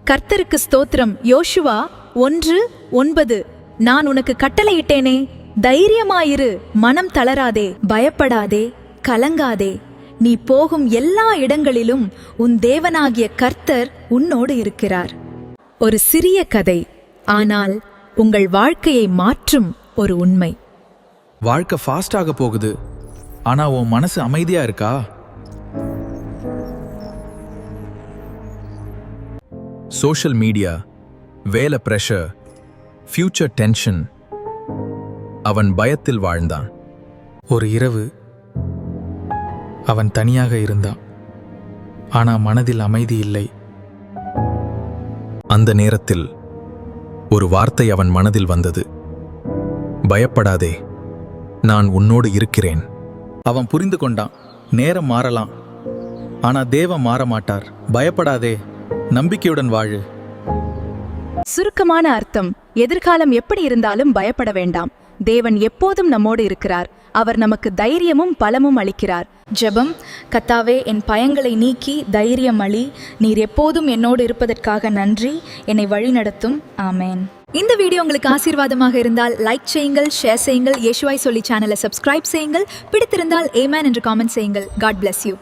கர்த்தருக்கு ஸ்தோத்திரம். யோசுவா 1:9. நான் உனக்கு கட்டளையிட்டேனே, தைரியமாயிரு, மனம் தளராதே, பயப்படாதே, கலங்காதே. நீ போகும் எல்லா இடங்களிலும் உன் தேவனாகிய கர்த்தர் உன்னோடு இருக்கிறார். ஒரு சிறிய கதை, ஆனால் உங்கள் வாழ்க்கையை மாற்றும் ஒரு உண்மை. வாழ்க்கை ஃபாஸ்டாக போகுது, ஆனா உன் மனசு அமைதியா இருக்கா? சோஷியல் மீடியா, வேலை பிரஷர், ஃபியூச்சர் டென்ஷன். அவன் பயத்தில் வாழ்ந்தான். ஒரு இரவு அவன் தனியாக இருந்தான். ஆனா மனதில் அமைதி இல்லை. அந்த நேரத்தில் ஒரு வார்த்தை அவன் மனதில் வந்தது. பயப்படாதே, நான் உன்னோடு இருக்கிறேன். அவன் புரிந்து கொண்டான், நேரம் மாறலாம், ஆனா தேவன் மாற மாட்டார். பயப்படாதே, நம்பிக்கையுடன் வாழு. சுருக்கமான அர்த்தம்: எதிர்காலம் எப்படி இருந்தாலும் பயப்பட வேண்டாம். தேவன் எப்போதும் நம்மோடு இருக்கிறார். அவர் நமக்கு தைரியமும் பலமும் அளிக்கிறார். ஜெபம்: கர்த்தாவே, என் பயங்களை நீக்கி தைரியம் அளி. நீர் எப்போதும் என்னோடு இருப்பதற்காக நன்றி. என்னை வழி நடத்தும். ஆமேன். இந்த வீடியோ உங்களுக்கு ஆசீர்வாதமாக இருந்தால் லைக் செய்யுங்கள், ஷேர் செய்யுங்கள், இயேசுவை சொல்லி சேனலை சப்ஸ்கிரைப் செய்யுங்கள். பிடித்திருந்தால் ஆமென் என்று காமெண்ட் செய்யுங்கள். God bless you.